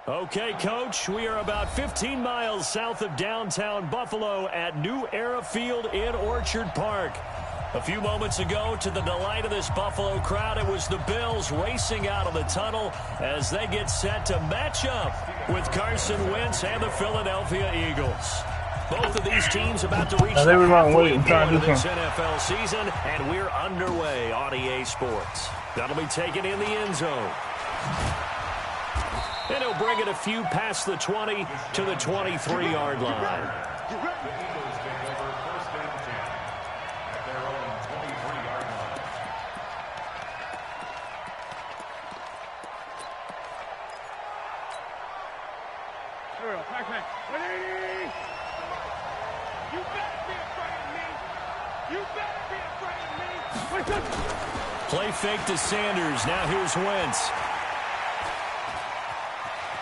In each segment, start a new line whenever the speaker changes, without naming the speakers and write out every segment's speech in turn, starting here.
Okay, Coach, we are about 15 miles south of downtown Buffalo at New Era Field in Orchard Park. A few moments ago, to the delight of this Buffalo crowd, it was the Bills racing out of the tunnel as they get set to match up with Carson Wentz and the Philadelphia Eagles. Both of these teams about to reach the halfway point of this NFL season, and we're underway on EA Sports. That'll be taken in the end zone. And he'll bring it a few past the 20 to the 23-yard line. Play fake to Sanders. Now here's Wentz.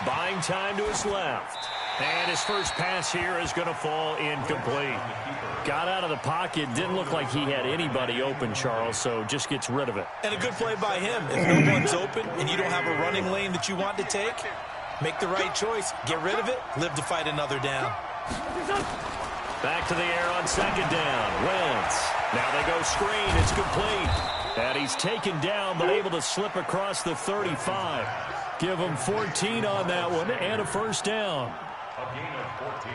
Buying time to his left. And his first pass here is going to fall incomplete. Got out of the pocket. Didn't look like he had anybody open, Charles, so just gets rid of it.
And a good play by him. If no one's open and you don't have a running lane that you want to take, make the right choice. Get rid of it. Live to fight another down.
Back to the air on second down. Wentz. Now they go screen. It's complete. And he's taken down but able to slip across the 35. Give him 14 on that one and a first down.
A gain of 14.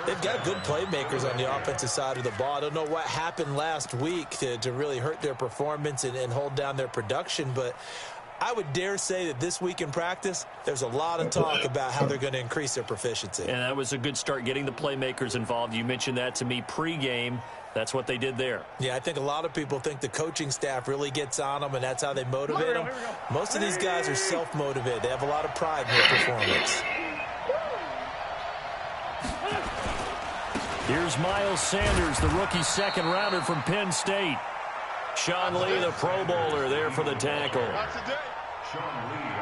They've got good playmakers on the offensive side of the ball. I don't know what happened last week to really hurt their performance and hold down their production, but I would dare say that this week in practice, there's a lot of talk about how they're going to increase their proficiency.
And that was a good start, getting the playmakers involved. You mentioned that to me pregame. That's what they did there.
Yeah, I think a lot of people think the coaching staff really gets on them, and that's how they motivate them. Most of these guys are self-motivated. They have a lot of pride in their performance.
Here's Miles Sanders, the rookie second-rounder from Penn State. Sean Lee, the Pro Bowler, there for the tackle.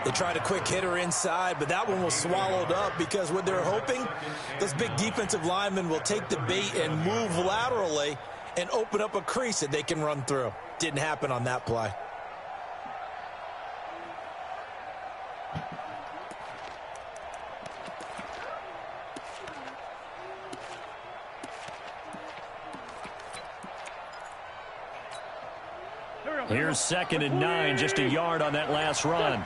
They tried a quick hitter inside, but that one was swallowed up because what they're hoping, those big defensive linemen will take the bait and move laterally and open up a crease that they can run through. Didn't happen on that play.
Here's 2nd and 9, just a yard on that last run.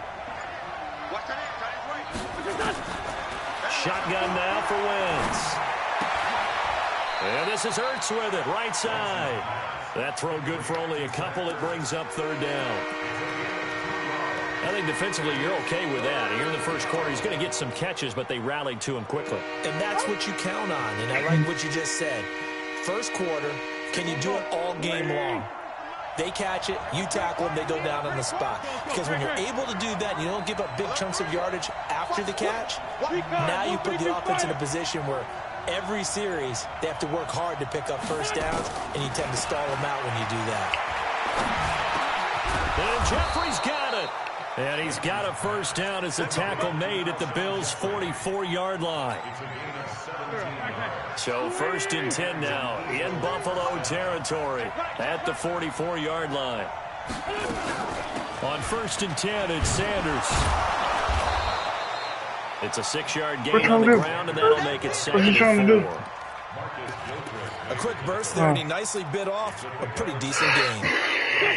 Shotgun now for Wentz. And this is Ertz with it, right side. That throw good for only a couple. It brings up 3rd down. I think defensively you're okay with that. Here in the first quarter, he's going to get some catches, but they rallied to him quickly.
And that's what you count on, and I like what you just said. First quarter, can you do it all game long? They catch it, you tackle them, they go down on the spot. Because when you're able to do that and you don't give up big chunks of yardage after the catch, now you put the offense in a position where every series they have to work hard to pick up first downs, and you tend to stall them out when you do that.
And Jeffrey's got it. And he's got a first down as the tackle made at the Bills' 44-yard line. So 1st and 10 now in Buffalo territory at the 44-yard line. On 1st and 10, it's Sanders. It's a 6-yard gain on the ground, and that'll make it 2nd and 4.
A quick burst there, and he nicely bit off a pretty decent gain.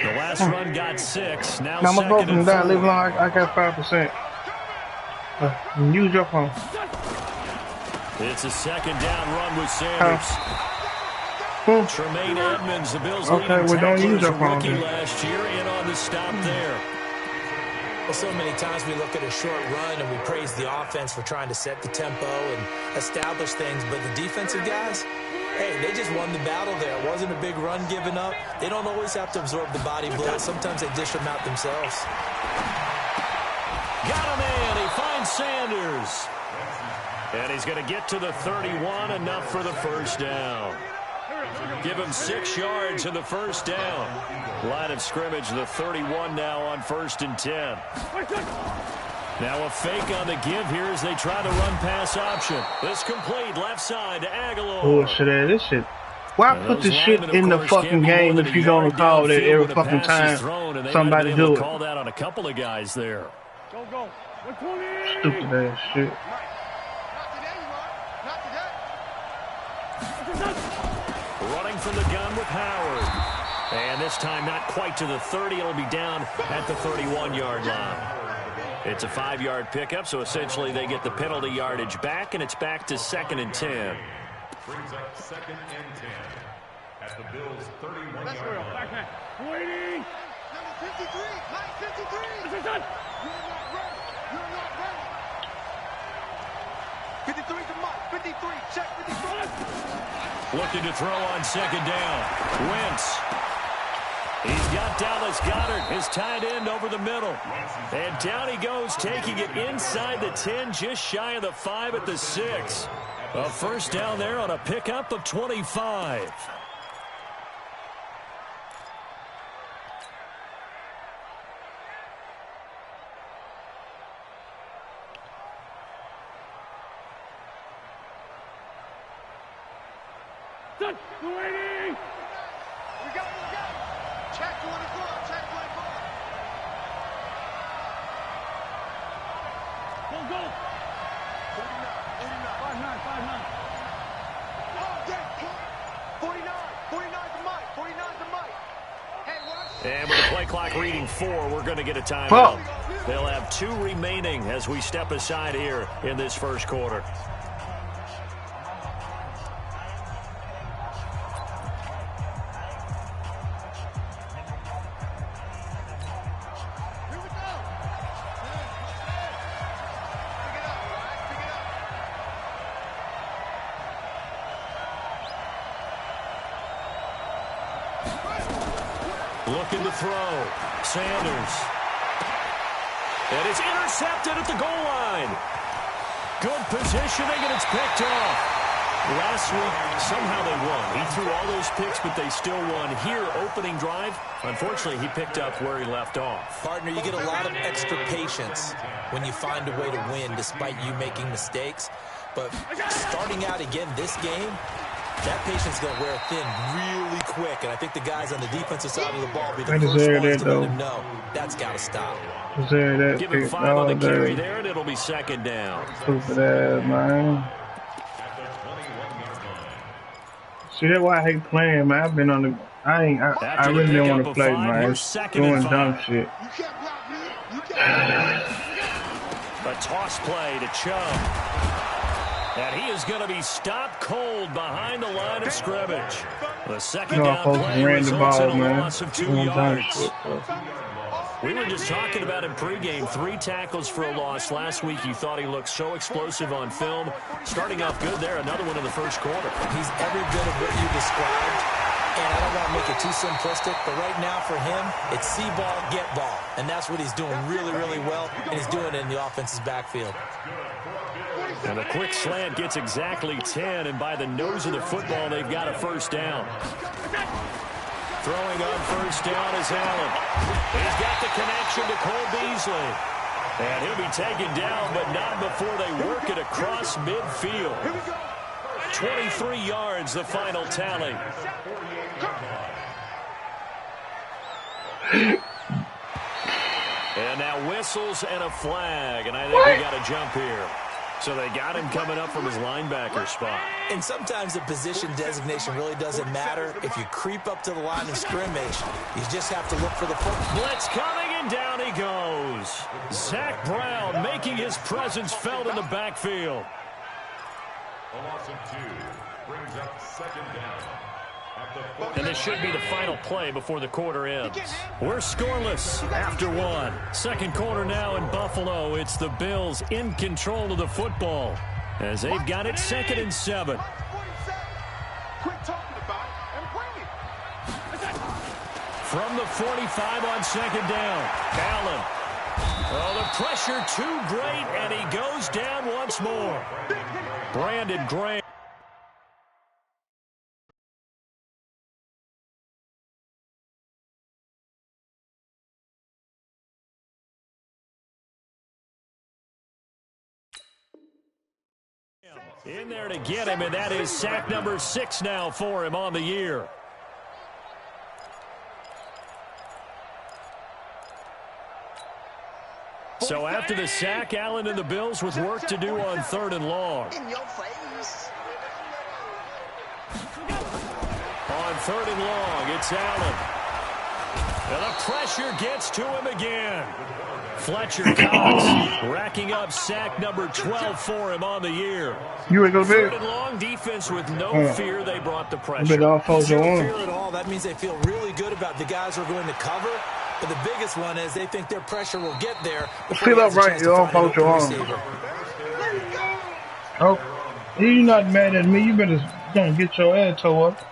The last run got 6. Now 2nd and 4.
Live long, I got 5%. Use your phone.
It's a 2nd down run with Sanders. Tremaine Edmonds, the Bills' leading tackler, rookie last year, in on the stop there.
Well, so many times we look at a short run and we praise the offense for trying to set the tempo and establish things, but the defensive guys, hey, they just won the battle there. It wasn't a big run given up. They don't always have to absorb the body blow. Sometimes they dish them out themselves.
Got him in. He finds Sanders. And he's going to get to the 31, enough for the first down. Give him 6 yards in the first down. Line of scrimmage, the 31 now on 1st and 10. Now a fake on the give here as they try to run pass option. It's complete, left side to Aguilar.
Bullshit, this shit. Why put this shit in the fucking game if you don't call it every fucking time somebody do it?
Call that on a couple of guys there.
Stupid ass shit.
Running from the gun with Howard. And this time not quite to the 30. It'll be down at the 31-yard line. It's a 5-yard pickup, so essentially they get the penalty yardage back, and it's back to 2nd and 10.
Brings up 2nd and 10 at the Bills' 31-yard line.
Waiting. Number 53. Line 53. You're not ready. You're not ready. 53 to Mike. 53. Check 53.
Looking to throw on 2nd down. Wentz. He's got Dallas Goedert, his tight end, over the middle. And down he goes, taking it inside the 10, just shy of the 5 at the 6. A first down there on a pickup of 25.
Waiting. We got it. Check 24. Check 24. Go. 49. 59. Oh, yeah. 49 to Mike. 49 to Mike. Hey, watch.
And with the play clock reading 4, we're going to get a timeout. They'll have 2 remaining as we step aside here in this first quarter. Looking to throw. Sanders. And it's intercepted at the goal line. Good positioning, and it's picked off. Last week, somehow they won. He threw all those picks, but they still won. Here, opening drive, unfortunately, he picked up where he left off.
Partner, you get a lot of extra patience when you find a way to win despite you making mistakes. But starting out again this game, that patience is going to wear thin really quick, and I think the guys on the defensive side of the ball be the first ones to let him know that's got to stop.
Give him 5 on the carry there, and it'll be 2nd down.
Stupid ass, man. See, that's why I hate playing, man. I've been on the. I really didn't want to play, man. Doing dumb shit.
A toss play to Chubb. And he is going to be stopped cold behind the line of scrimmage. The second down play results in a loss of 2 yards. We were just talking about him pregame. 3 tackles for a loss. Last week you thought he looked so explosive on film. Starting off good there. Another one in the first quarter.
He's every bit of what you described. And I don't want to make it too simplistic, but right now for him, it's see ball, get ball. And that's what he's doing really, really well, and he's doing it in the offense's backfield.
And a quick slant gets exactly 10, and by the nose of the football, they've got a first down. Throwing on first down is Allen. He's got the connection to Cole Beasley. And he'll be taken down, but not before they work it across midfield. 23 yards, the final tally. And now whistles and a flag, and I think we got a jump here. So they got him coming up from his linebacker spot.
And sometimes the position designation really doesn't matter. If you creep up to the line of scrimmage, you just have to look for the foot.
Blitz coming, and down he goes. Zach Brown making his presence felt in the backfield.
A loss of 2 brings up 2nd down.
And this should be the final play before the quarter ends. We're scoreless after 1. Second quarter now in Buffalo. It's the Bills in control of the football as they've got it 2nd and 7. From the 45 on 2nd down. Allen. Oh, the pressure too great, and he goes down once more. Brandon Graham. In there to get him, and that is sack number 6 now for him on the year. So after the sack, Allen and the Bills with work to do on 3rd and long.
In your face.
On 3rd and long, it's Allen. And the pressure gets to him again. Fletcher Cox racking up sack number 12 for him on the year.
You ready to go to
3rd
bed?
and long defense with no fear. They brought the pressure.
But all folks
Zero
are
fear
on.
at all. That means they feel really good about the guys who are going to cover. But the biggest one is they think their pressure will get there.
Feel up right, all folks are on. Oh, you're not mad at me. You better don't get your ass tore up.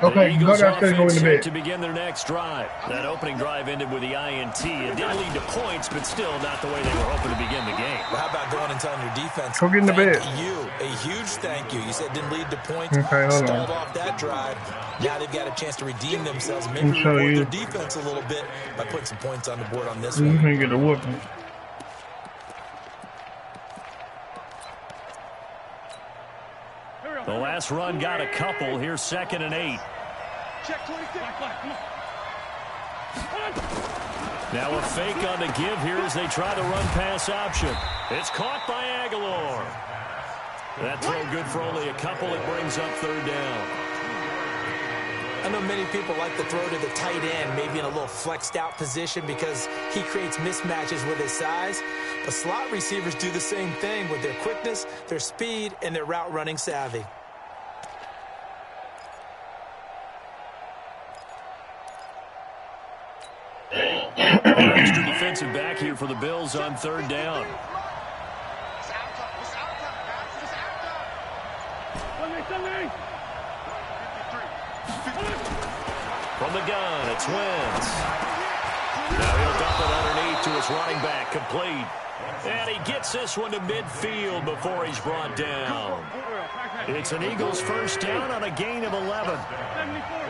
Okay, go downstairs and go into bed.
To begin their next drive. That opening drive ended with the INT. It did lead to points, but still not the way they were hoping to begin the game.
Well, how about going and telling your defense,
Go get in the bed.
thank you, a huge thank you. You said didn't lead to points,
Okay, hold on.
stalled off that drive. Now they've got a chance to redeem themselves, maybe
Let me show
reward
you.
their defense a little bit by putting some points on the board on this
You
one.
can get a whooping.
The last run got a couple. Here's 2nd and 8.
Check 26.
Now a fake on the give here as they try the run-pass option. It's caught by Aguilar. That throw good for only a couple. It brings up 3rd down.
I know many people like to throw to the tight end, maybe in a little flexed out position because he creates mismatches with his size. But slot receivers do the same thing with their quickness, their speed, and their route running savvy.
Extra defensive back here for the Bills on 3rd down.
It's out time. It's out time, guys. It's out time. 53.
From the gun, it's Wentz. Now he'll dump it underneath to his running back, complete. And he gets this one to midfield before he's brought down. It's an Eagles 1st down on a gain of 11.
74.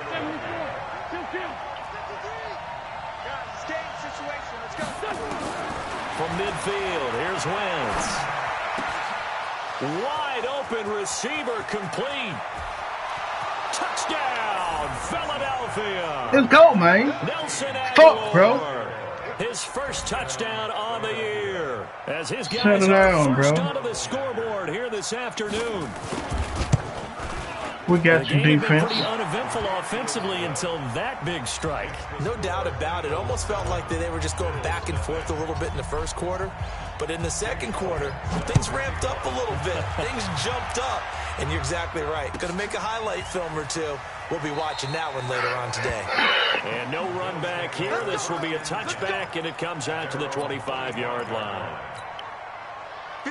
From midfield, here's Wentz. Wide open receiver, complete. Touchdown, Philadelphia.
Let's go, man.
Nelson
Fuck, bro.
Aguilar. His first touchdown on the year. As his guys
Settle
are
down,
first
bro.
onto the scoreboard here this afternoon.
We got
The
some
game had been
defense.
pretty uneventful offensively until that big strike.
No doubt about it. Almost felt like they were just going back and forth a little bit in the first quarter. But in the second quarter, things ramped up a little bit. Things jumped up. And you're exactly right. Going to make a highlight film or two. We'll be watching that one later on today.
And no run back here. This will be a touchback, and it comes out to the 25-yard line.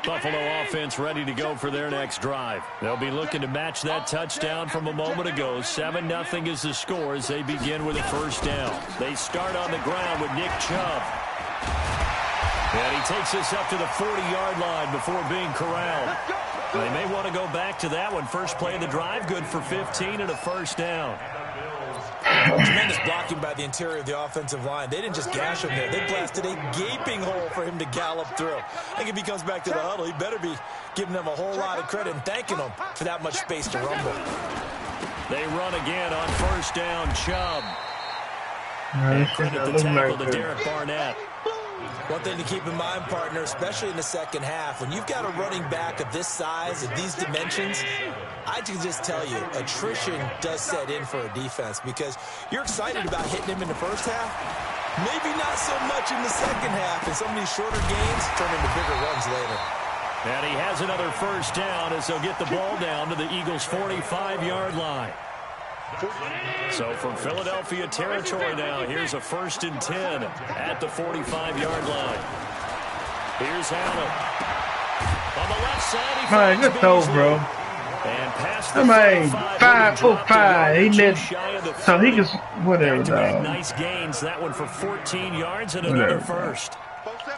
Buffalo offense ready to go for their next drive. They'll be looking to match that touchdown from a moment ago. 7-0 is the score as they begin with a 1st down. They start on the ground with Nick Chubb. And he takes this up to the 40-yard line before being corralled. They may want to go back to that one. First play of the drive, good for 15 and a 1st down.
Tremendous blocking by the interior of the offensive line. They didn't just gash him there. They blasted a gaping hole for him to gallop through. I think if he comes back to the huddle, he better be giving them a whole lot of credit and thanking them for that much space to rumble.
They run again on 1st down, Chubb.
Man,
Credit the
look
tackle
like
to
that.
Derek Barnett.
One thing to keep in mind, partner, especially in the second half, when you've got a running back of this size, of these dimensions, I can just tell you, attrition does set in for a defense because you're excited about hitting him in the first half. Maybe not so much in the second half, and some of these shorter games turn into bigger runs later.
And he has another 1st down as they'll get the ball down to the Eagles' 45-yard line. So from Philadelphia territory now, here's a 1st and 10 at the 45-yard line. Here's Allen. On the left side, he
Man,
finds
good throw,
Beasley.
bro.
And past the
I mean,
45,
5'5". He let, so he can, whatever,
back-to-back
dog.
nice gains. That one for 14 yards and another
Whatever.
1st.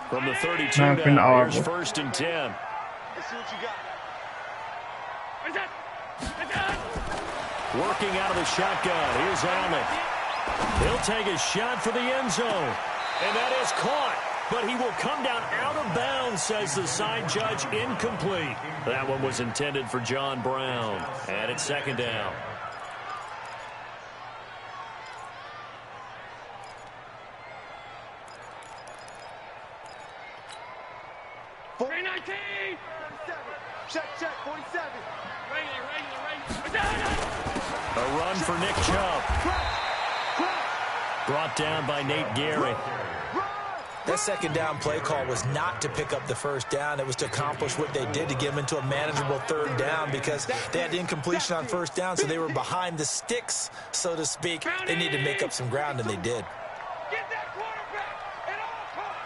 From the 32
Not finna
now, here's
argue.
1st and 10.
Let's see what you got.
Working out of the shotgun. Here's Allen. He'll take a shot for the end zone. And that is caught. But he will come down out of bounds, says the side judge. Incomplete. That one was intended for John Brown. And it's 2nd down. A run for Nick Chubb. Brought down by Nate Gary.
That second down play call was not to pick up the first down. It was to accomplish what they did to get them into a manageable third down because they had incompletion on first down, so they were behind the sticks, so to speak. They needed to make up some ground, and they did.
Get that quarterback at all costs.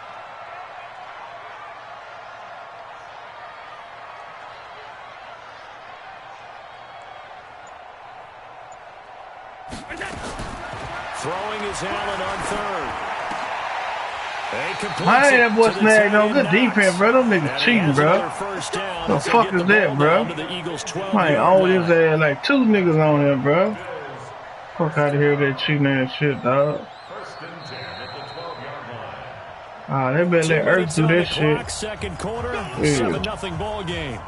Throwing is Allen on third.
I ain't that boy snagged no good defense, bro. Them niggas cheating, bro. The fuck is that, bro? I ain't own his ass like 2 niggas on here, bro. Fuck out of here with that cheating ass shit, dog. Ah, they better let Earth do that shit.
Second quarter, 7-0 ball game.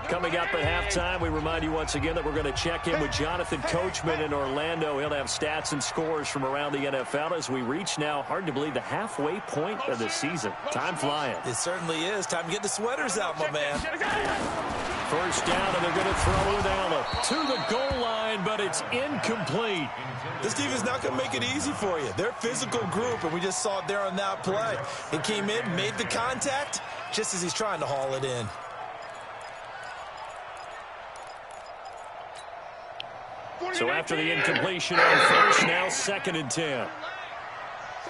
Coming up at halftime, we remind you once again that we're going to check in with Jonathan Coachman in Orlando. He'll have stats and scores from around the NFL as we reach now, hard to believe, the halfway point of the season. Time flying.
It certainly is. Time to get the sweaters out, my man.
First down, and they're going to throw with Allen to the goal line, but it's incomplete.
This team is not going to make it easy for you. They're a physical group, and we just saw it there on that play. He came in, made the contact, just as he's trying to haul it in.
So after the incompletion on first, now 2nd and 10.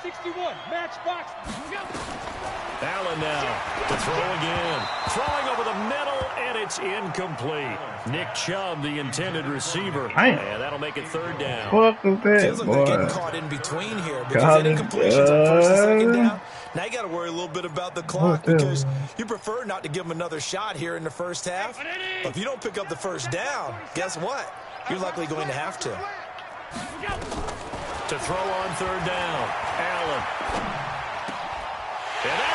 61, match box.
Allen now to throw again. Throwing over the middle, and it's incomplete. Nick Chubb, the intended receiver. And that'll make it 3rd down.
What is that,
feels like
boy?
they're getting caught in between here because that incompletion's on 1st and 2nd down. Now you got to worry a little bit about the clock because you prefer not to give them another shot here in the first half. But if you don't pick up the first down, guess what? You're likely going to have to.
To throw on 3rd down, Allen.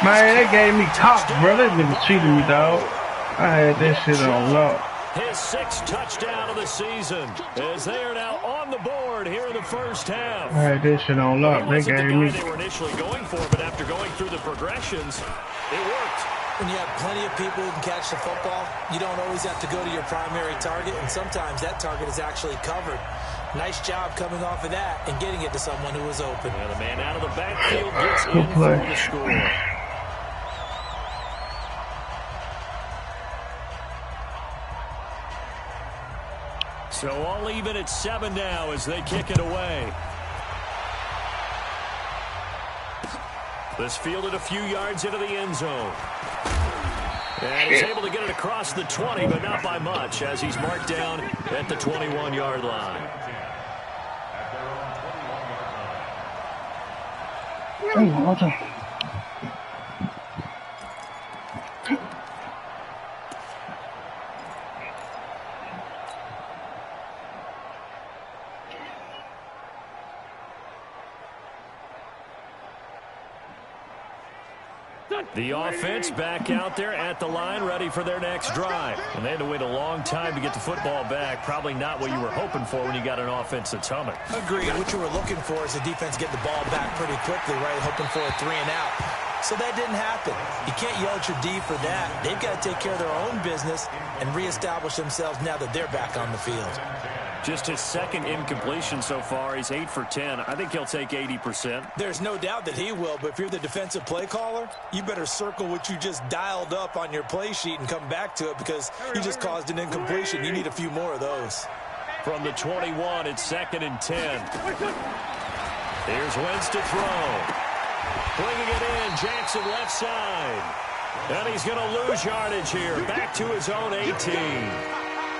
Man, they gave me top, bro. They niggas cheated me, dog. I had that shit on lock.
His 6th touchdown of the season as they are now on the board here in the first half.
I had that shit on lock. They gave me.
They were initially going for, but after going through the progressions, it worked.
When you have plenty of people who can catch the football, you don't always have to go to your primary target, and sometimes that target is actually covered. Nice job coming off of that and getting it to someone who was open.
And the man out of the backfield gets in for the score. So all even at 7 now as they kick it away. This fielded a few yards into the end zone. And he's able to get it across the 20, but not by much, as he's marked down at the 21-yard line. The offense back out there at the line, ready for their next drive. And they had to wait a long time to get the football back. Probably not what you were hoping for when you got an offense that's humming.
Agreed. What you were looking for is the defense get the ball back pretty quickly, right? Hoping for a 3 and out. So that didn't happen. You can't yell at your D for that. They've got to take care of their own business and reestablish themselves now that they're back on the field.
Just his 2nd incompletion so far. He's 8 for 10. I think he'll take 80%.
There's no doubt that he will, but if you're the defensive play caller, you better circle what you just dialed up on your play sheet and come back to it because you just caused an incompletion. You need a few more of those.
From the 21, it's 2nd and 10. Here's Wentz to throw. Bringing it in, Jackson left side. And he's going to lose yardage here. Back to his own 18.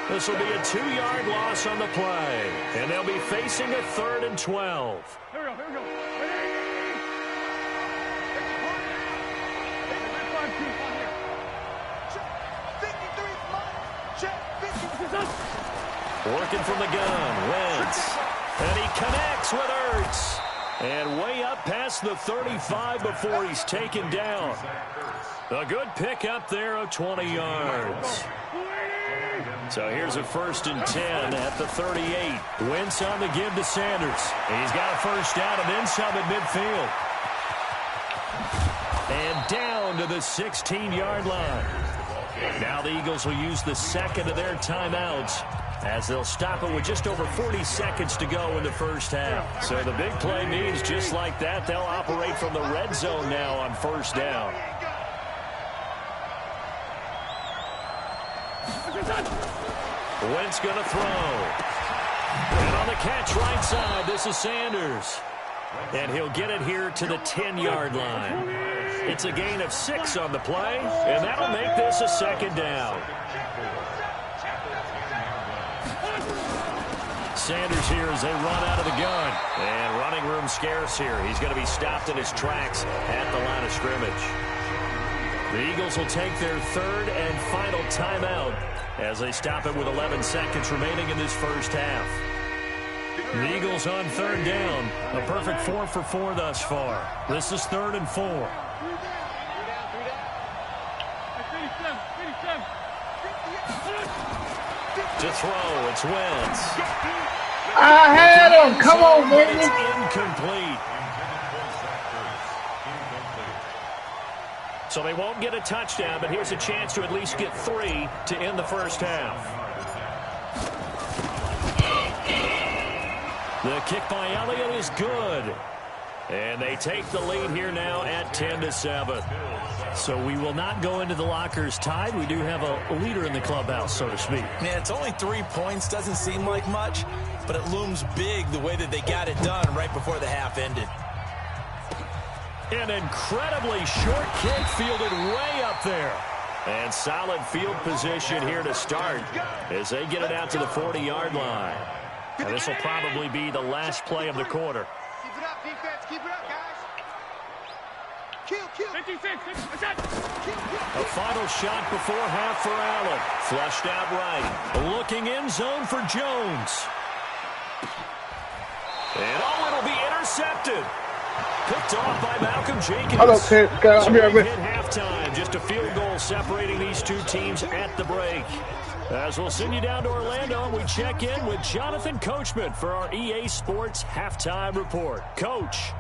This will be a 2-yard loss on the play. And they'll be facing a 3rd and 12.
Here we go.
Working from the gun, Wentz. And he connects with Ertz. And way up past the 35 before he's taken down. A good pick up there of 20 yards. So here's a 1st and 10 at the 38. Wentz on the give to Sanders. He's got a first down and then some at midfield. And down to the 16-yard line. Now the Eagles will use the second of their timeouts as they'll stop it with just over 40 seconds to go in the first half. So the big play means just like that, they'll operate from the red zone now on first down. Wentz going to throw. And on the catch right side, this is Sanders. And he'll get it here to the 10-yard line. It's a gain of 6 on the play, and that'll make this a second down. Sanders here as they run out of the gun. And running room scarce here. He's going to be stopped in his tracks at the line of scrimmage. The Eagles will take their 3rd and final timeout as they stop it with 11 seconds remaining in this first half. The Eagles on 3rd down. A perfect 4 for 4 thus far. This is 3rd and 4. To throw, it's Wentz.
I had him. Come on, baby.
It's incomplete. So they won't get a touchdown, but here's a chance to at least get 3 to end the first half. The kick by Elliott is good. And they take the lead here now at 10-7. So we will not go into the lockers tied. We do have a leader in the clubhouse, so to speak.
Man, it's only 3 points. Doesn't seem like much, but it looms big the way that they got it done right before the half ended.
An incredibly short kick fielded way up there. And solid field position here to start as they get it out to the 40-yard line. And this will probably be the last play of the quarter.
Keep it up, defense. Keep it up, guys. Kill. 56.
A final shot before half for Allen. Flushed out right. Looking in zone for Jones. And it'll be intercepted. Picked off by Malcolm Jenkins.
Hello, guys.
So we hit halftime. Just a field goal separating these two teams at the break. As we'll send you down to Orlando, we check in with Jonathan Coachman for our EA Sports Halftime Report. Coach.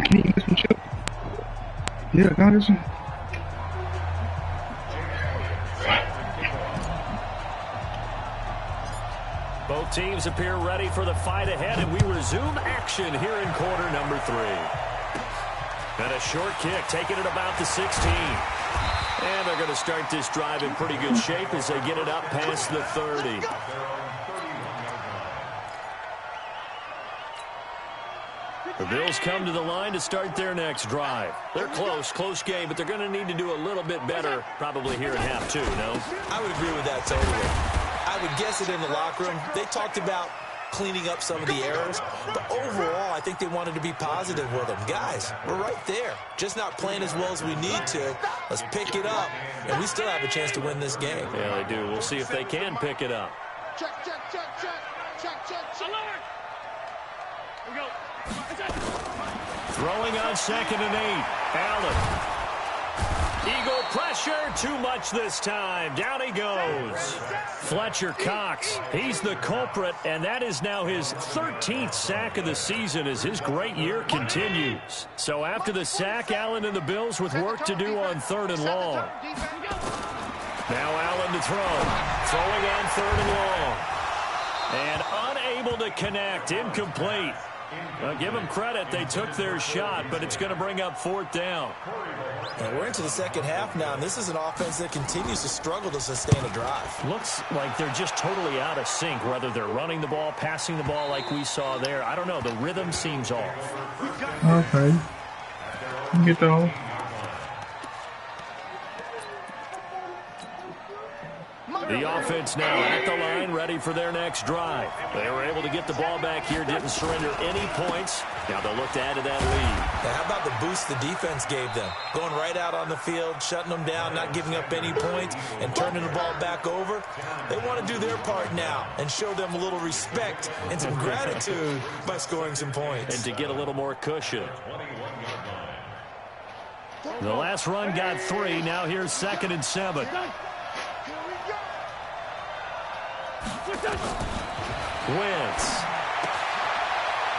Can you get this one, Chip? Yeah, got this one.
Both teams appear ready for the fight ahead, and we resume action here in quarter number 3. And a short kick, taking it about the 16. And they're going to start this drive in pretty good shape as they get it up past the 30. The Bills come to the line to start their next drive. They're close game, but they're going to need to do a little bit better probably here in half 2, no?
I would agree with that totally. I would guess it in the locker room. They talked about cleaning up some of the errors, but overall, I think they wanted to be positive with them. Guys, we're right there. Just not playing as well as we need to. Let's pick it up, and we still have a chance to win this game.
Yeah, they do. We'll see if they can pick it up.
Check. We go.
Throwing on 2nd and 8. Allen. Eagle pressure, too much this time. Down he goes. Fletcher Cox, he's the culprit, and that is now his 13th sack of the season as his great year continues. So after the sack, Allen and the Bills with work to do on 3rd and long. Now Allen to throw. Throwing on 3rd and long. And unable to connect, incomplete. Well, give them credit. They took their shot, but it's going to bring up 4th down.
And we're into the second half now, and this is an offense that continues to struggle to sustain a drive.
Looks like they're just totally out of sync, whether they're running the ball, passing the ball like we saw there. I don't know. The rhythm seems off.
Okay. Get those.
The offense now at the line, ready for their next drive. They were able to get the ball back here, didn't surrender any points. Now they'll look to add to that lead.
Now, how about the boost the defense gave them? Going right out on the field, shutting them down, not giving up any points, and turning the ball back over. They want to do their part now and show them a little respect and some gratitude by scoring some points.
And to get a little more cushion. The last run got 3. Now here's 2nd and 7. Wentz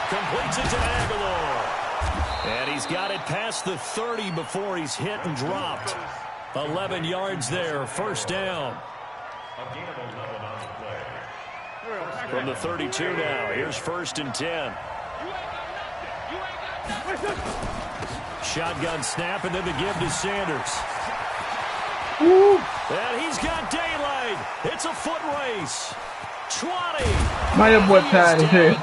completes it to Aguilar. And he's got it past the 30 before he's hit and dropped. 11 yards there, first down. From the 32 now, here's 1st and 10. Shotgun snap, and then the give to Sanders.
Woo.
And he's got daylight. It's a foot race. 20.
My boy tired as hell.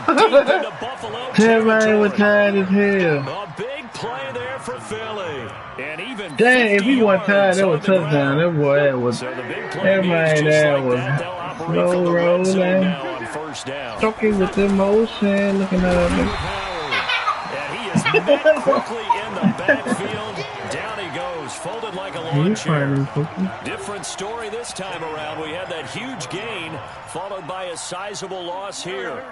That man was tired as hell.
A big play there for Philly. And even
dang, if he wasn't tired, that was touchdown. That boy, that was. That man, that was slow rolling. Talking with emotion, looking at him.
And he is met quickly in the backfield. Down he goes, folded like a lawn chair. Different story this time around. We had that huge gain, followed by a sizable loss here.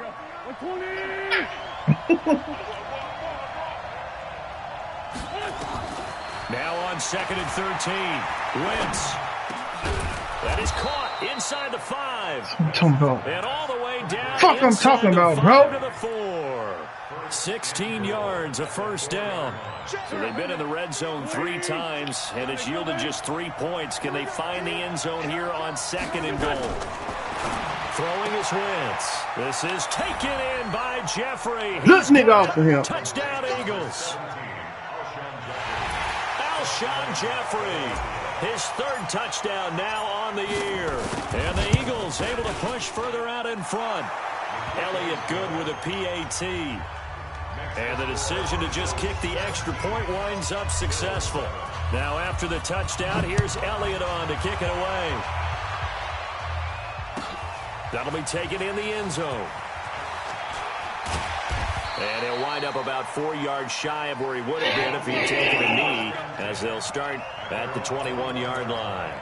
Now on 2nd and 13. Wentz. That is caught inside the 5.
I'm talking about.
And all the way down.
Fuck, I'm talking about, bro.
To the 4. 16 yards, a first down. So they've been in the red zone 3 times, and it's yielded just 3 points. Can they find the end zone here on 2nd and goal? Throwing his Wentz. This is taken in by Jeffrey.
This nigga off of him.
Touchdown, Eagles. Alshon Jeffrey. His 3rd touchdown now on the year. And the Eagles able to push further out in front. Elliott good with a PAT. And the decision to just kick the extra point winds up successful. Now after the touchdown, here's Elliott on to kick it away. That'll be taken in the end zone. And he'll wind up about 4 yards shy of where he would have been if he had taken a knee, as they'll start at the 21-yard line.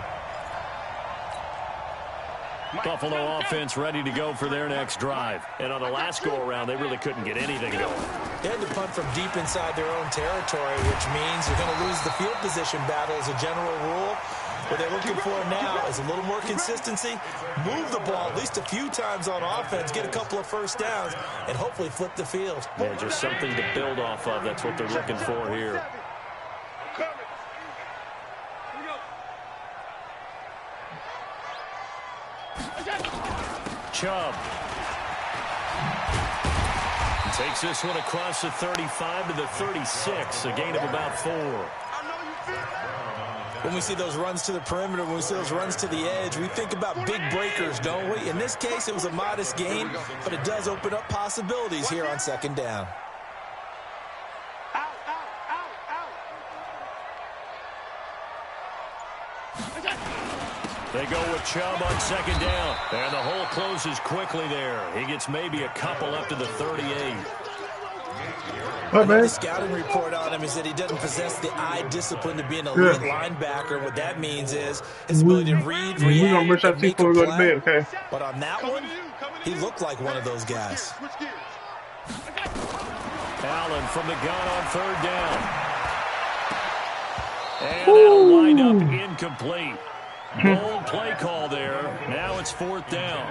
Buffalo offense ready to go for their next drive. And on the last go-around, they really couldn't get anything going.
They had to punt from deep inside their own territory, which means you're going to lose the field position battle as a general rule. What they're looking for now is a little more consistency, move the ball at least a few times on offense, get a couple of first downs, and hopefully flip the field.
Yeah, just something to build off of. That's what they're looking for here. Chubb takes this one across the 35 to the 36, a gain of about 4.
When we see those runs to the perimeter, when we see those runs to the edge, we think about big breakers, don't we? In this case, it was a modest gain, but it does open up possibilities here on 2nd down.
They go with Chubb on 2nd down. And the hole closes quickly there. He gets maybe a couple up to the 38.
The scouting report on him is that he doesn't possess the eye discipline to be an elite linebacker. What that means is his ability to read, react, and make a play. Okay. But on that one, he looked like one of those guys.
Allen from the gun on 3rd down. And that'll wind up incomplete. Bold play call there. Now it's 4th down.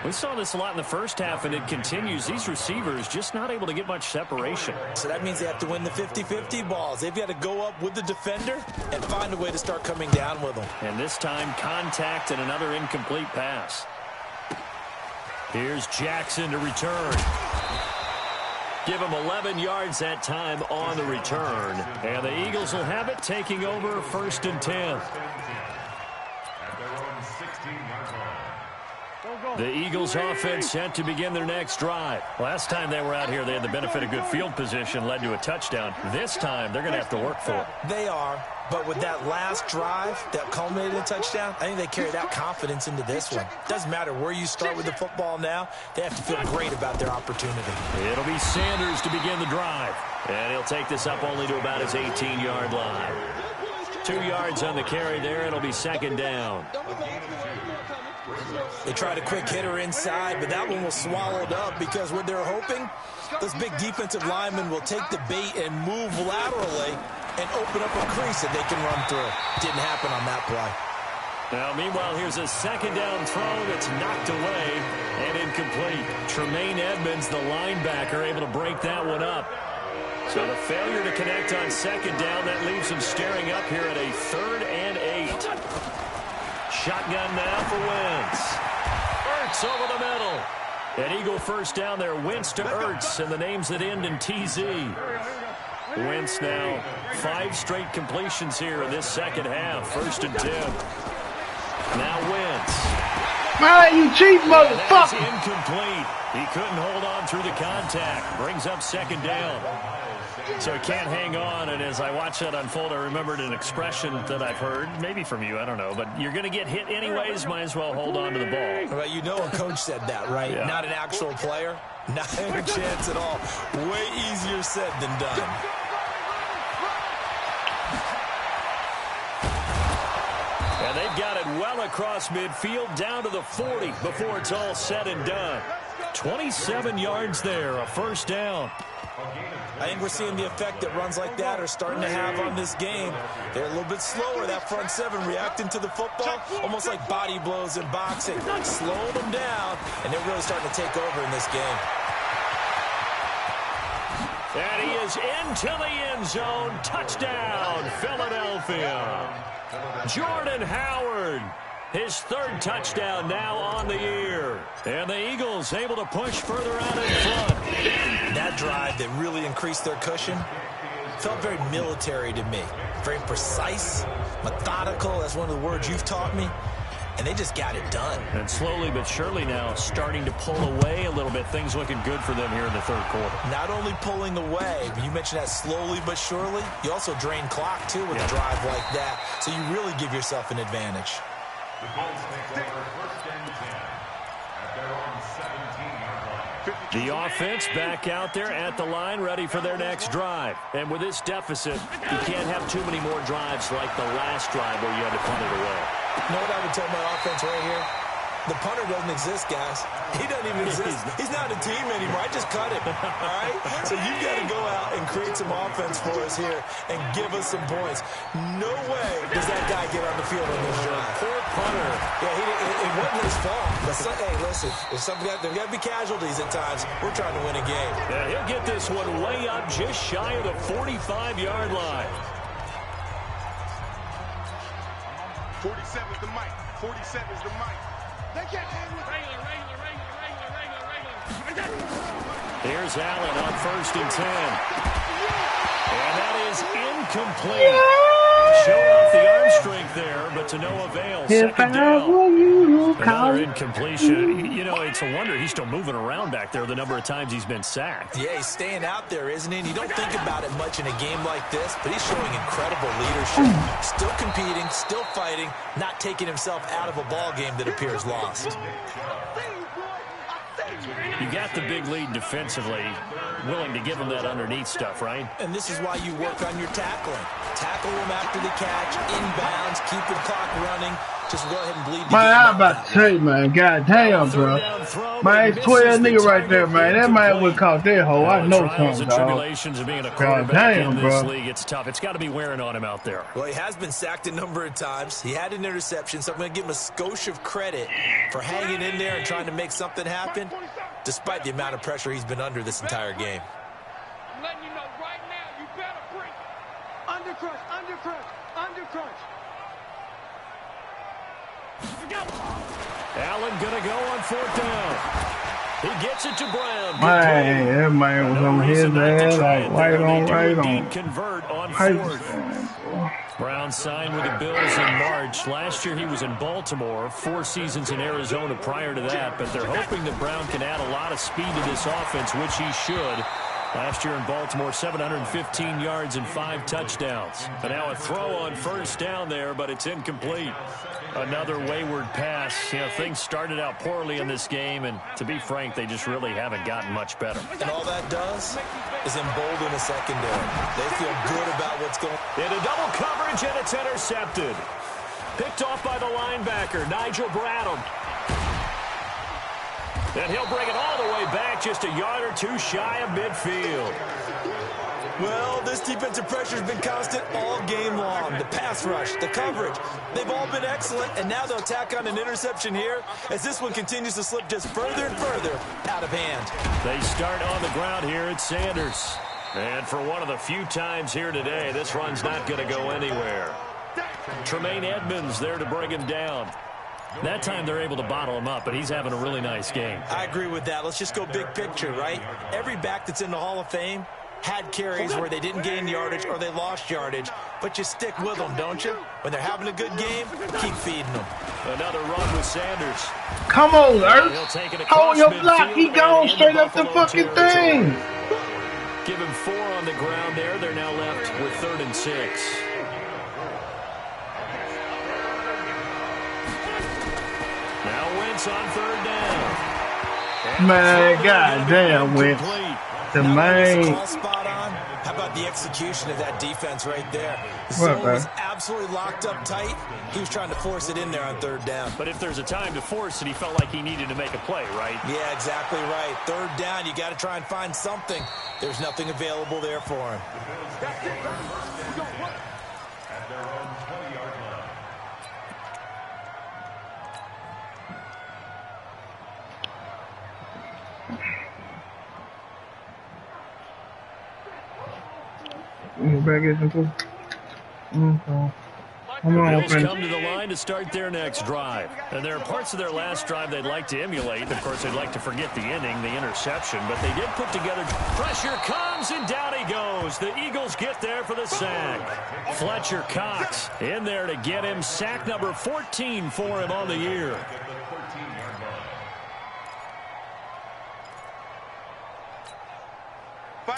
We saw this a lot in the first half, and it continues. These receivers just not able to get much separation.
So that means they have to win the 50-50 balls. They've got to go up with the defender and find a way to start coming down with them.
And this time, contact and another incomplete pass. Here's Jackson to return. Give him 11 yards that time on the return. And the Eagles will have it, taking over 1st and 10. The Eagles offense set to begin their next drive. Last time they were out here, they had the benefit of good field position, led to a touchdown. This time, they're going to have to work for it.
They are, but with that last drive that culminated in a touchdown, I think they carry that confidence into this one. Doesn't matter where you start with the football now, they have to feel great about their opportunity.
It'll be Sanders to begin the drive. And he'll take this up only to about his 18-yard line. 2 yards on the carry there. It'll be second down.
They tried a quick hitter inside, but that one was swallowed up because what they're hoping, those big defensive linemen will take the bait and move laterally and open up a crease that they can run through. Didn't happen on that play.
Now, meanwhile, here's a second down throw that's knocked away and incomplete. Tremaine Edmonds, the linebacker, able to break that one up. So the failure to connect on second down, that leaves him staring up here at a 3rd and 8. Shotgun now for Wentz. Ertz over the middle. An Eagle first down there. Wentz to Ertz, and the names that end in TZ. Wentz now 5 straight completions here in this second half. 1st and 10. Now Wentz.
Man, you cheap motherfucker.
That's incomplete. He couldn't hold on through the contact. Brings up second down. So he can't hang on, and as I watch that unfold, I remembered an expression that I've heard, maybe from you, I don't know, but you're going to get hit anyways, might as well hold on to the ball.
Well, you know a coach said that, right?
Yeah.
Not an actual player. Not a chance at all. Way easier said than done.
And they've got it well across midfield, down to the 40 before it's all said and done. 27 yards there, a first down.
I think we're seeing the effect that runs like that are starting to have on this game. They're a little bit slower, that front seven, reacting to the football, almost like body blows in boxing. Slow them down, and they're really starting to take over in this game.
And he is into the end zone. Touchdown, Philadelphia. Jordan Howard, his 3rd touchdown now on the year. And the Eagles able to push further out in front.
That drive that really increased their cushion felt very military to me. Very precise, methodical. That's one of the words you've taught me. And they just got it done.
And slowly but surely now starting to pull away a little bit. Things looking good for them here in the 3rd quarter.
Not only pulling away, but you mentioned that slowly but surely. You also drain clock, too, with a drive like that. So you really give yourself an advantage.
The Bills take over 1st and 10 at their own 17-yard line.
The offense back out there at the line, ready for their next drive. And with this deficit, you can't have too many more drives like the last drive where you had to punt it away.
You know what I would tell my offense right here? The punter doesn't exist, guys. He doesn't even exist. He's not a team anymore. I just cut him, all right? So you've got to go out and create some offense for us here and give us some points. No way does that guy get on the field on this drive.
Poor punter.
Yeah, it wasn't his fault. But hey, listen, there's got to be casualties at times. We're trying to win a game.
Yeah, he'll get this one way up just shy of the 45-yard line.
47's the mic. 47's the mic. They can't handle it. Regular.
Here's Allen on 1st and 10. And that is incomplete. Showing off the arm strength there, but to no avail. Second down. Another incompletion. You know, it's a wonder he's still moving around back there the number of times he's been sacked.
Yeah, he's staying out there, isn't he? And you don't think about it much in a game like this, but he's showing incredible leadership. Still competing, still fighting, not taking himself out of a ball game that appears lost.
You got the big lead defensively, willing to give him that underneath stuff, right?
And this is why you work on your tackling. Tackle him after the catch, inbounds, keep the clock running. Just go ahead and bleed the game.
Man, I'm about to tell you, man. God damn, bro. Man, it's 12 nigga right there, man. That man would caught that hoe. I know something, dog.
Tribulations of being a quarterback in this league. It's tough. It's got to be wearing on him out there.
Well, he has been sacked a number of times. He had an interception, so I'm going to give him a skosh of credit for hanging in there and trying to make something happen, despite the amount of pressure he's been under this entire game.
I'm letting you know right now, you better break. Undercrunch.
Allen gonna go on 4th down. He gets it to Brown.
Man, that man was on his ass like right on.
Convert on 4th. Brown signed with the Bills in March. Last year he was in Baltimore, 4 seasons in Arizona prior to that, but they're hoping that Brown can add a lot of speed to this offense, which he should. Last year in Baltimore, 715 yards and 5 touchdowns. And now a throw on first down there, but it's incomplete. Another wayward pass. You know, things started out poorly in this game, and to be frank, they just really haven't gotten much better.
And all that does is embolden a secondary. They feel good about what's going on.
Into double coverage, and it's intercepted. Picked off by the linebacker, Nigel Bradham. And he'll bring it all the way back, just a yard or two shy of midfield.
Well, this defensive pressure has been constant all game long. The pass rush, the coverage, they've all been excellent, and now they'll tack on an interception here as this one continues to slip just further and further out of hand.
They start on the ground here at Sanders. And for one of the few times here today, this run's not going to go anywhere. Tremaine Edmonds there to bring him down. That time they're able to bottle him up, but he's having a really nice game.
I agree with that. Let's just go big picture, right? Every back that's in the Hall of Fame had carries where they didn't gain yardage or they lost yardage, but you stick with them, don't you? When they're having a good game, keep feeding them.
Another run with Sanders.
Come on, Earth. Hold your block. He gone straight up the fucking thing.
Give him 4 on the ground there. They're now left with 3rd and 6. Now Wentz on 3rd down.
Man, goddamn, Wentz. The main.
Spot on. How about the execution of that defense right there? The zone was absolutely locked up tight. He was trying to force it in there on 3rd down.
But if there's a time to force it, he felt like he needed to make a play, right?
Yeah, exactly right. 3rd down, you got to try and find something. There's nothing available there for him.
At their own 20-yard line.
Back into. Okay.
The Bills come to the line to start their next drive. And there are parts of their last drive they'd like to emulate. Of course, they'd like to forget the inning, the interception. But they did put together. Pressure comes, and down he goes. The Eagles get there for the sack. Fletcher Cox in there to get him. Sack number 14 for him on the year.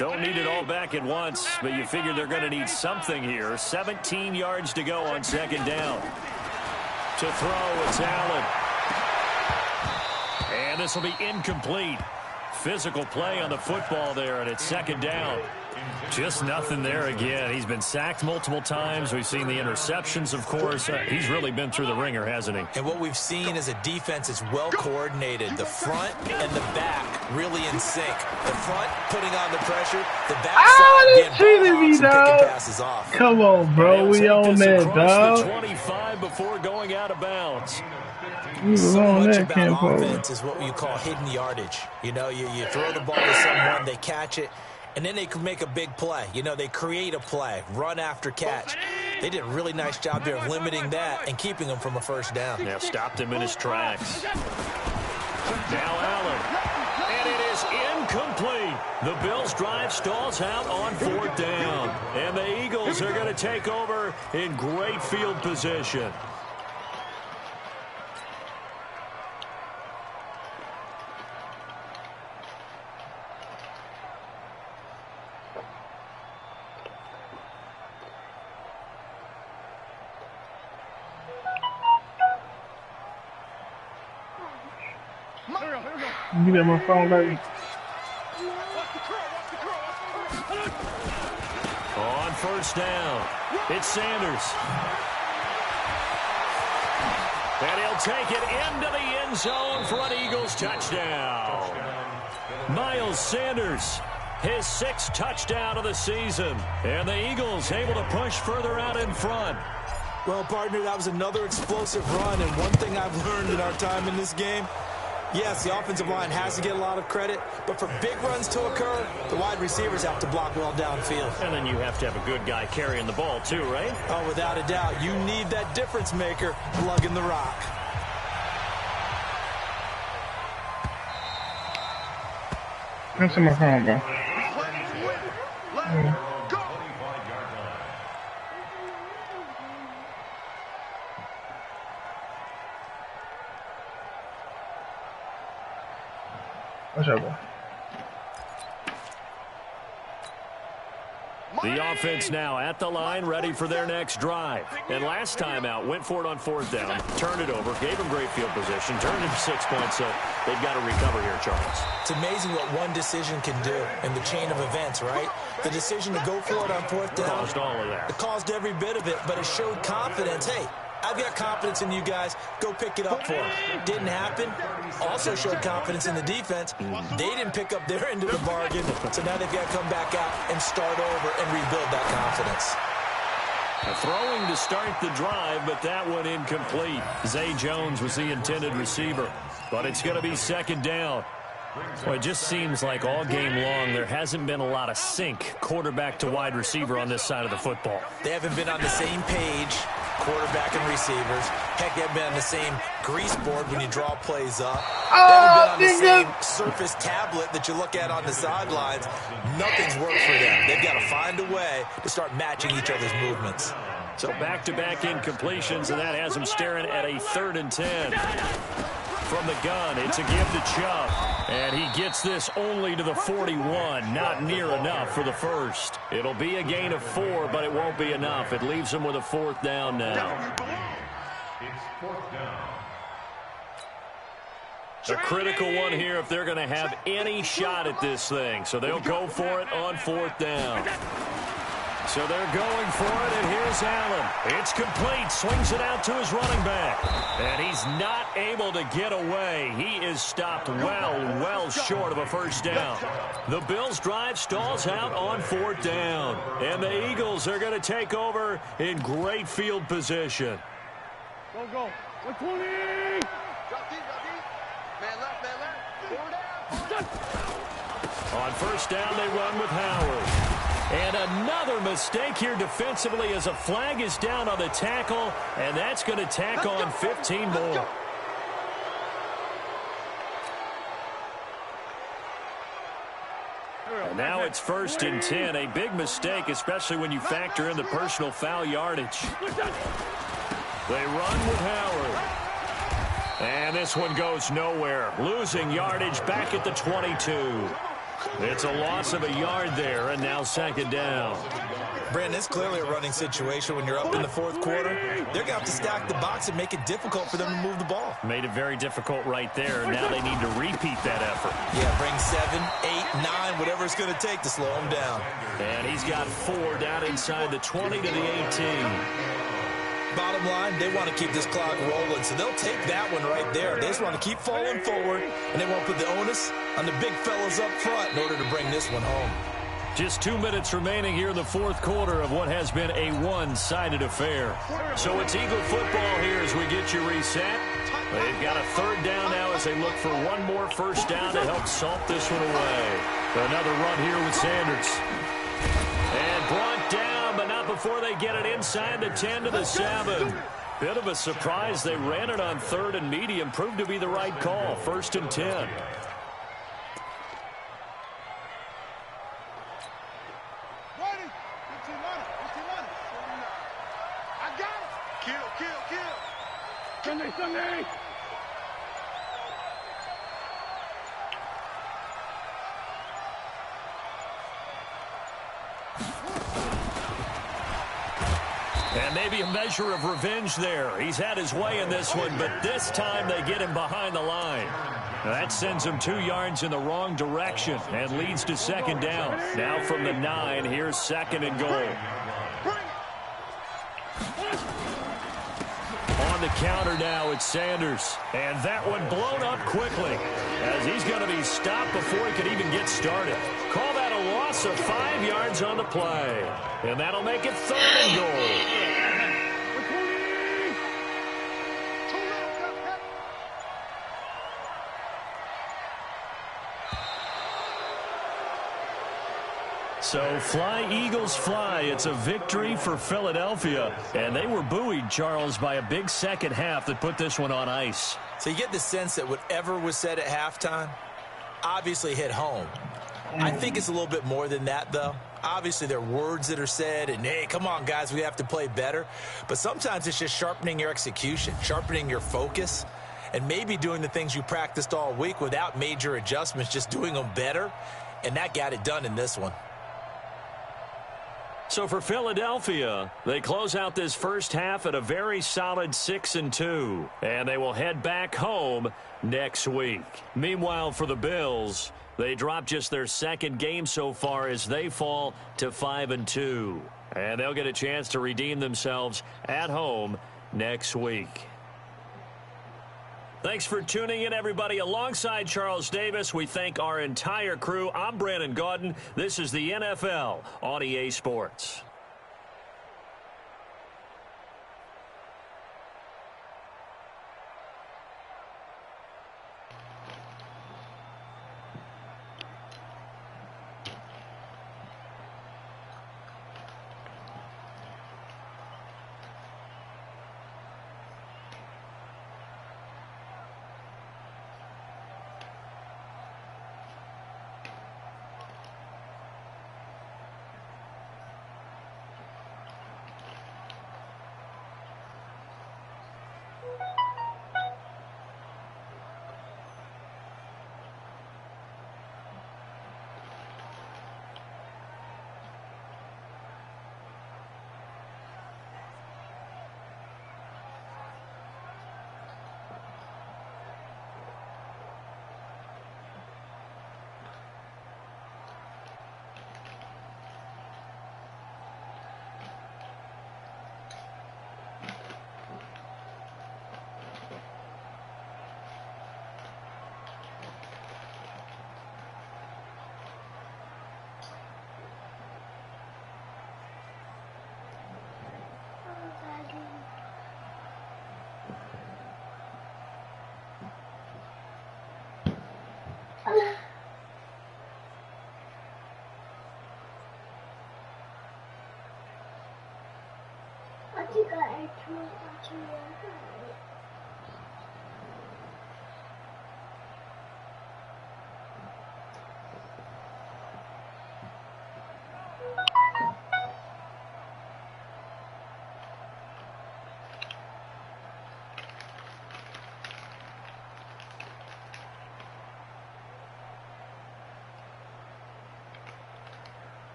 Don't need it all back at once, but you figure they're going to need something here. 17 yards to go on 2nd down. To throw, it's Allen. And this will be incomplete. Physical play on the football there, and it's 2nd down. Just nothing there again. He's been sacked multiple times. We've seen the interceptions, of course. He's really been through the ringer, hasn't he?
And what we've seen is a defense is well coordinated. The front and the back really in sync. The front putting on the pressure. The back picking passes off.
Come on, bro. We on that, dog.
25 before going out of bounds.
So much about offense is what you call hidden yardage. You know, you throw the ball to someone, they catch it, and then they can make a big play. You know, they create a play, run after catch. They did a really nice job there of limiting that and keeping him from a 1st down.
Yeah, stopped him in his tracks. Now Allen. And it is incomplete. The Bills' drive stalls out on 4th down. And the Eagles are going to take over in great field position.
You got my phone, baby.
On 1st down, it's Sanders. And he'll take it into the end zone for an Eagles touchdown. Miles Sanders, his 6th touchdown of the season. And the Eagles able to push further out in front.
Well, partner, that was another explosive run. And one thing I've learned in our time in this game, yes, the offensive line has to get a lot of credit, but for big runs to occur, the wide receivers have to block well downfield.
And then you have to have a good guy carrying the ball too, right?
Oh, without a doubt. You need that difference maker lugging the rock.
That's in my phone, bro. Watch out, bro.
The offense now at the line, ready for their next drive. And last time out, went for it on 4th down, turned it over, gave them great field position, turned it to 6 points, so they've got to recover here, Charles.
It's amazing what one decision can do in the chain of events, right? The decision to go for it on 4th down.
Caused all of that.
It caused every bit of it, but it showed confidence. Hey, I've got confidence in you guys. Go pick it up for them. Didn't happen. Also showed confidence in the defense. They didn't pick up their end of the bargain, so now they've got to come back out and start over and rebuild that confidence.
Throwing to start the drive, but that one incomplete. Zay Jones was the intended receiver, but it's going to be 2nd down. Well, it just seems like all game long there hasn't been a lot of sync quarterback to wide receiver on this side of the football.
They haven't been on the same page, quarterback and receivers. Heck, they haven't been on the same grease board when you draw plays up. They haven't been on the same surface tablet that you look at on the sidelines. Nothing's worked for them. They've got to find a way to start matching each other's movements.
So back-to-back incompletions, and that has them staring at a 3rd and 10. From the gun, it's a give to Chubb. And he gets this only to the 41. Not near enough for the first. It'll be a gain of 4, but it won't be enough. It leaves him with a 4th down now.
It's 4th down.
A critical one here if they're going to have any shot at this thing. So they'll go for it on 4th down. So they're going for it, and here's Allen. It's complete. Swings it out to his running back. And he's not able to get away. He is stopped well short of a 1st down. The Bills' drive stalls out on 4th down. And the Eagles are going to take over in great field position.
Go. 120. Drop deep. Man left. 4 down.
On 1st down, they run with Howard. And another mistake here defensively as a flag is down on the tackle, and that's going to tack on 15 more. And now it's 1st and 10, a big mistake, especially when you factor in the personal foul yardage. They run with Howard. And this one goes nowhere, losing yardage back at the 22. It's a loss of a yard there, and now 2nd down.
Brandon, it's clearly a running situation when you're up in the 4th quarter. They're going to have to stack the box and make it difficult for them to move the ball.
Made it very difficult right there. Now they need to repeat that effort.
Yeah, bring 7, 8, 9, whatever it's going to take to slow them down.
And he's got 4 down inside the 20 to the 18.
Bottom line, they want to keep this clock rolling, so they'll take that one right there. They just want to keep falling forward, and they won't put the onus on the big fellas up front in order to bring this one home.
Just 2 minutes remaining here in the 4th quarter of what has been a one-sided affair. So it's Eagle football here as we get you reset. They've got a 3rd down now as they look for one more 1st down to help salt this one away. Another run here with Sanders. And brought down, but not before they get it inside the 10 to the 7. Bit of a surprise. They ran it on 3rd and medium. Proved to be the right call. 1st and 10.
Sunday.
And maybe a measure of revenge there. He's had his way in this one, but this time they get him behind the line. That sends him 2 yards in the wrong direction and leads to 2nd down. Now from the 9, here's 2nd and goal. On the counter now, it's Sanders. And that one blown up quickly as he's going to be stopped before he could even get started. Call that a loss of 5 yards on the play. And that'll make it 3rd and goal. So fly, Eagles, fly. It's a victory for Philadelphia. And they were buoyed, Charles, by a big 2nd half that put this one on ice.
So you get the sense that whatever was said at halftime obviously hit home. I think it's a little bit more than that, though. Obviously, there are words that are said, and, hey, come on, guys, we have to play better. But sometimes it's just sharpening your execution, sharpening your focus. and maybe doing the things you practiced all week without major adjustments, just doing them better, and that got it done in this one.
So for Philadelphia, they close out this first half at a very solid 6-2, and they will head back home next week. Meanwhile, for the Bills, they drop just their second game so far as they fall to 5-2, and they'll get a chance to redeem themselves at home next week. Thanks for tuning in, everybody. Alongside Charles Davis, we thank our entire crew. I'm Brandon Gaudin. This is the NFL on EA Sports.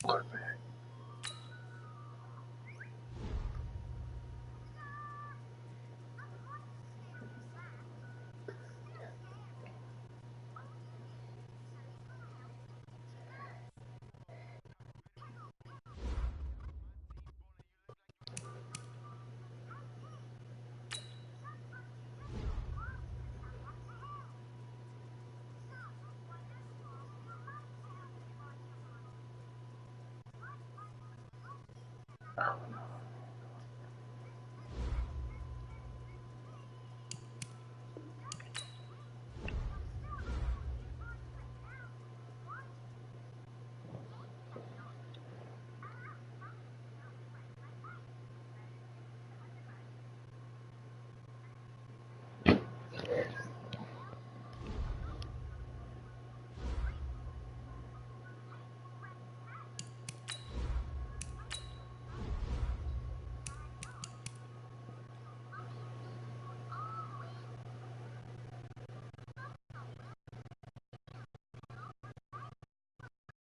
I don't know.